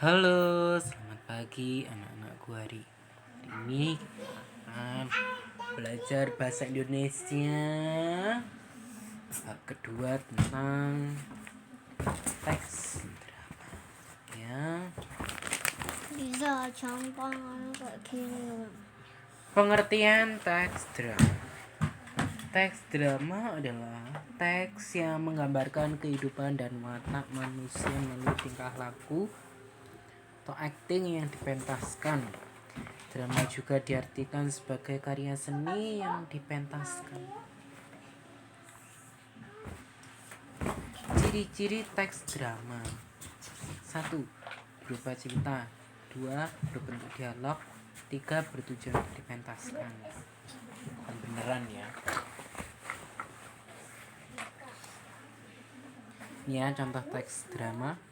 Halo, selamat pagi anak-anakku. Hari ini kita akan belajar bahasa Indonesia bab kedua tentang teks drama. Ya, Bisa gampang kayak gini. pengertian teks drama. Teks drama adalah teks yang menggambarkan kehidupan dan watak manusia melalui tingkah laku atau acting yang dipentaskan. Drama juga diartikan sebagai karya seni yang dipentaskan. Ciri-ciri teks drama: 1. Berupa cerita. 2. Berbentuk dialog. 3. Bertujuan dipentaskan. Bukan beneran ya. Ini ya contoh teks drama.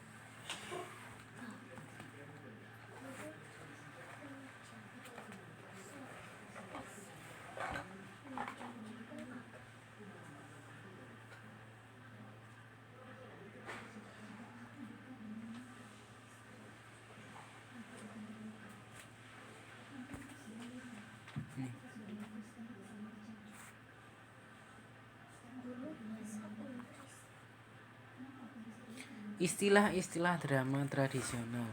Istilah-istilah drama tradisional.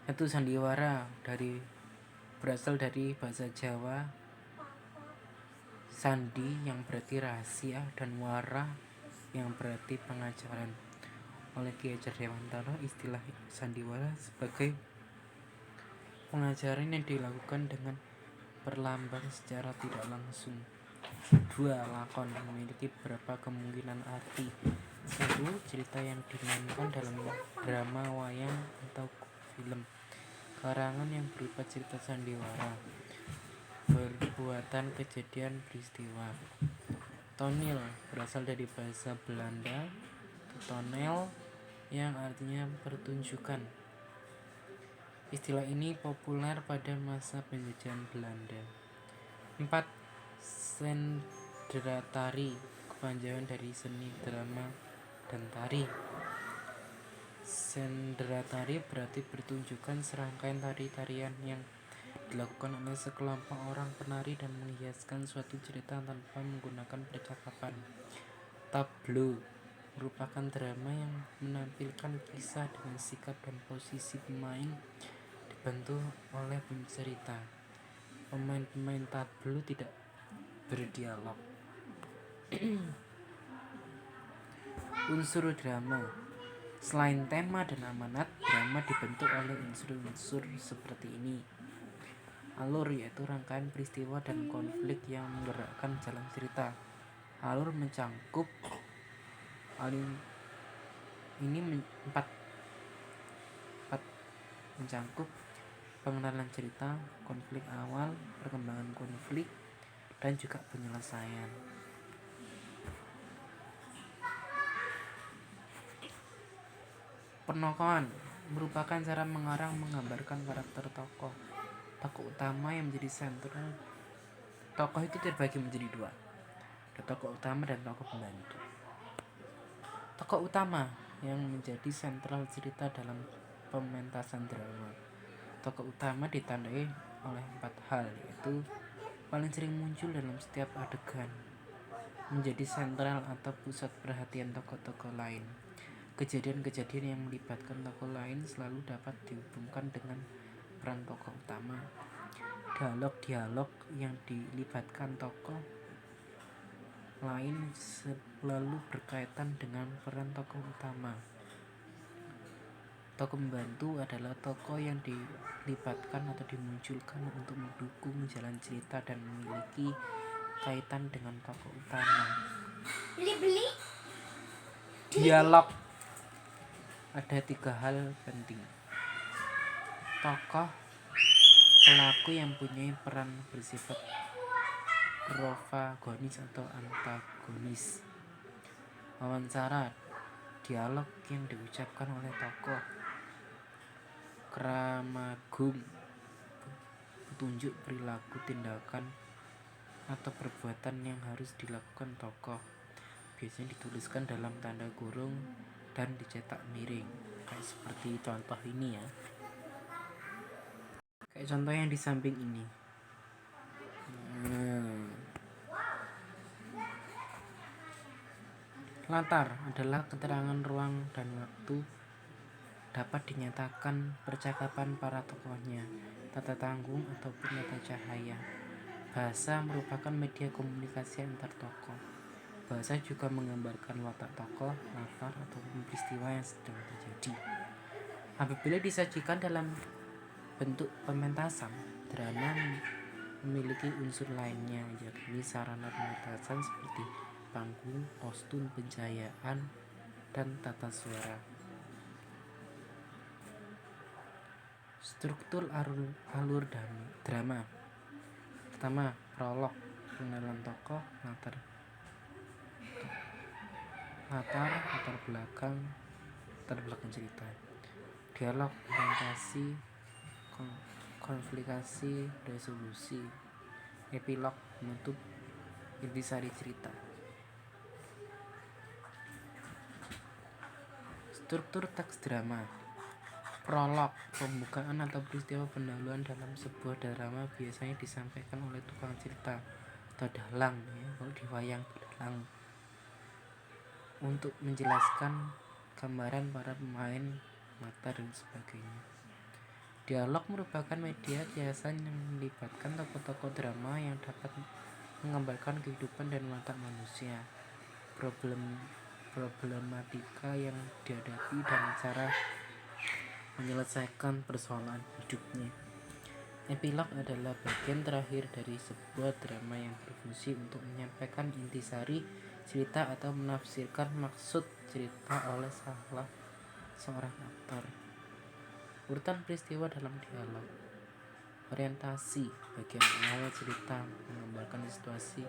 1. Sandiwara berasal dari bahasa Jawa sandi yang berarti rahasia dan wara yang berarti pengajaran. Oleh Ki Hajar Dewantara, istilah sandiwara sebagai pengajaran yang dilakukan dengan perlambang secara tidak langsung. 2. Lakon memiliki beberapa kemungkinan arti. 1. Cerita yang dimainkan dalam drama, wayang, atau film. Karangan yang berupa cerita sandiwara. Perbuatan, kejadian, peristiwa. Toneel berasal dari bahasa Belanda toneel yang artinya pertunjukan. Istilah ini populer pada masa penjajahan Belanda. 4. Sendratari, kepanjangan dari seni drama dan tari. Sendratari berarti pertunjukan serangkaian tari-tarian yang dilakukan oleh sekelompok orang penari dan menghiaskan suatu cerita tanpa menggunakan percakapan. Tableau merupakan drama yang menampilkan kisah dengan sikap dan posisi pemain dibantu oleh pencerita. Pemain-pemain tableau tidak berdialog. Unsur drama. Selain tema dan amanat, drama dibentuk oleh unsur-unsur seperti ini. Alur, yaitu rangkaian peristiwa dan konflik yang menggerakkan jalan cerita. Alur mencangkup mencangkup pengenalan cerita, konflik awal, perkembangan konflik, dan juga penyelesaian. Penokohan merupakan cara mengarang menggambarkan karakter tokoh. Tokoh utama yang menjadi sentral. Tokoh itu terbagi menjadi dua. Ada tokoh utama dan tokoh pembantu. Tokoh utama yang menjadi sentral cerita dalam pementasan drama. Tokoh utama ditandai oleh 4 hal, yaitu paling sering muncul dalam setiap adegan, menjadi sentral atau pusat perhatian tokoh-tokoh lain. Kejadian-kejadian yang melibatkan tokoh lain selalu dapat dihubungkan dengan peran tokoh utama. Dialog-dialog yang dilibatkan tokoh lain selalu berkaitan dengan peran tokoh utama. Tokoh pembantu adalah tokoh yang dilibatkan atau dimunculkan untuk mendukung jalan cerita dan memiliki kaitan dengan tokoh utama. Dialog. Ada 3 hal penting. Tokoh pelaku yang punya peran bersifat protagonis atau antagonis. Wawancara, dialog yang diucapkan oleh tokoh. Kramagung, petunjuk perilaku, tindakan, atau perbuatan yang harus dilakukan tokoh. Biasanya dituliskan dalam tanda kurung dan dicetak miring. kayak seperti contoh ini ya, kayak contoh yang di samping ini. Latar adalah keterangan ruang dan waktu, dapat dinyatakan percakapan para tokohnya, tata tanggung ataupun tata cahaya. Bahasa merupakan media komunikasi antar tokoh. Bahasa juga menggambarkan watak tokoh, latar ataupun peristiwa yang sedang terjadi. Apabila disajikan dalam bentuk pementasan, drama memiliki unsur lainnya, yakni sarana pementasan seperti panggung, kostum, pencahayaan, dan tata suara. Struktur alur drama. Pertama, prolog, pengenalan tokoh, latar belakang cerita. Dialog, orientasi, konflikasi, resolusi. Epilog, menutup intisari cerita. Struktur teks drama. Prolog, pembukaan atau peristiwa pendahuluan dalam sebuah drama biasanya disampaikan oleh tukang cerita atau dalang ya, kalau di wayang dalang, untuk menjelaskan gambaran para pemain, latar dan sebagainya. Dialog merupakan media kiasan yang melibatkan tokoh-tokoh drama yang dapat menggambarkan kehidupan dan watak manusia, problematika yang dihadapi dan cara menyelesaikan persoalan hidupnya. Epilog adalah bagian terakhir dari sebuah drama yang berfungsi untuk menyampaikan intisari cerita atau menafsirkan maksud cerita oleh salah seorang aktor. Urutan peristiwa dalam dialog. Orientasi, bagian awal cerita menggambarkan situasi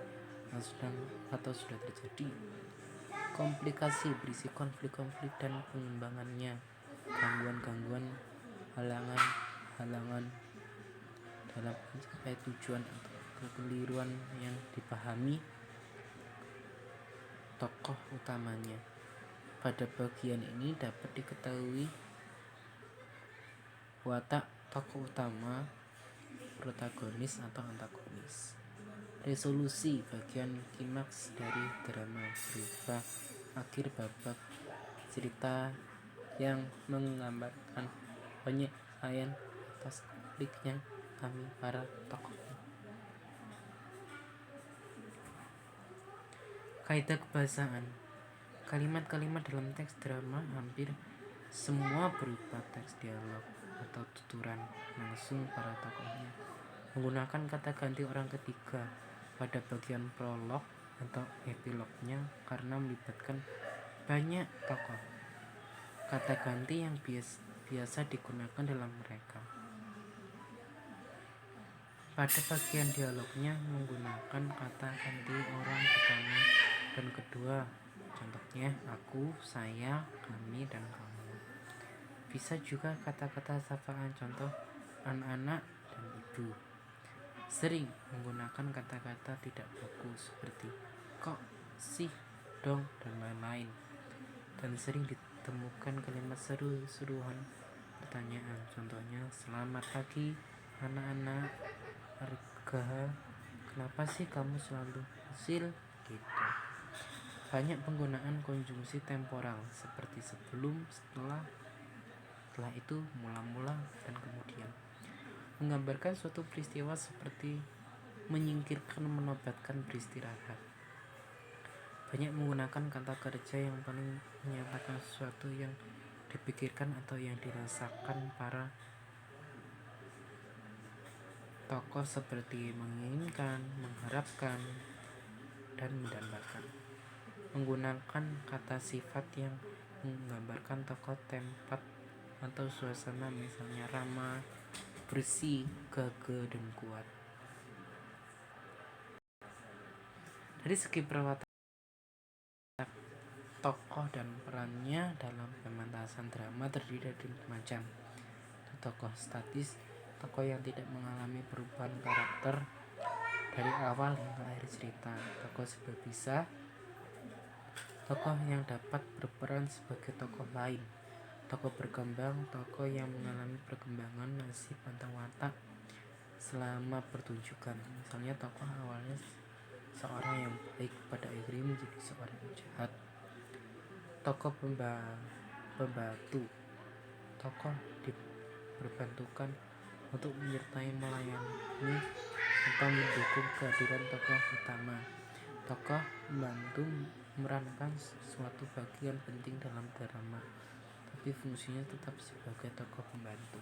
yang sedang atau sudah terjadi. Komplikasi, berisi konflik-konflik dan pengembangannya, gangguan-gangguan, halangan dalam mencapai tujuan atau kekeliruan yang dipahami tokoh utamanya. Pada bagian ini dapat diketahui watak tokoh utama, protagonis atau antagonis. Resolusi, bagian klimaks dari drama, berupa akhir babak cerita yang menggambarkan penyelesaian atas konflik yang kami para tokoh. Kaidah kebahasaan. Kalimat-kalimat dalam teks drama hampir semua berupa teks dialog atau tuturan langsung para tokohnya, menggunakan kata ganti orang ketiga pada bagian prolog atau epilognya karena melibatkan banyak tokoh. Kata ganti yang biasa digunakan dalam mereka. Pada bagian dialognya menggunakan kata ganti orang pertama dan kedua, contohnya aku, saya, kami, dan kamu. Bisa juga kata-kata sapaan, contoh anak-anak dan ibu. Sering menggunakan kata-kata tidak baku seperti kok, sih, dong, dan lain-lain. Dan sering ditemukan kalimat seru-seruan pertanyaan, contohnya selamat pagi anak-anak, Arga, kenapa sih kamu selalu hasil gitu. Banyak penggunaan konjungsi temporal seperti sebelum, setelah itu, mula-mula, dan kemudian, menggambarkan suatu peristiwa seperti menyingkirkan, menobatkan, beristirahat. Banyak menggunakan kata kerja yang paling menyatakan sesuatu yang dipikirkan atau yang dirasakan para tokoh seperti menginginkan, mengharapkan, dan mendambakan. Menggunakan kata sifat yang menggambarkan tokoh, tempat, atau suasana, misalnya ramah, bersih, gagah, dan kuat. Dari segi perawatan tokoh dan perannya dalam pementasan drama terdiri dari macam. Tokoh statis, tokoh yang tidak mengalami perubahan karakter dari awal hingga akhir cerita. Tokoh sebabisa, tokoh yang dapat berperan sebagai tokoh lain. Tokoh berkembang, tokoh yang mengalami perkembangan nasib atau watak selama pertunjukan. Misalnya tokoh awalnya seorang yang baik, pada akhirnya menjadi seorang yang jahat. Tokoh pembantu, tokoh diperbantukan untuk menyertai, melayani, atau mendukung kehadiran tokoh utama. Tokoh membantu memerankan suatu bagian penting dalam drama, tapi fungsinya tetap sebagai tokoh pembantu.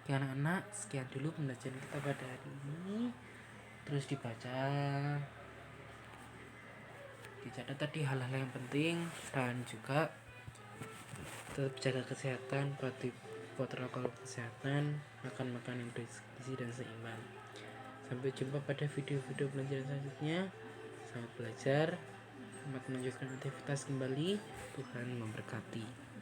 Oke anak-anak, sekian dulu pembelajaran kita pada hari ini. Terus dibaca, dicatat tadi hal-hal yang penting, dan juga tetap jaga kesehatan, patuhi protokol kesehatan, makan yang bergizi dan seimbang. Sampai jumpa pada video-video pelajaran selanjutnya. Selamat belajar, selamat melanjutkan aktivitas kembali. Tuhan memberkati.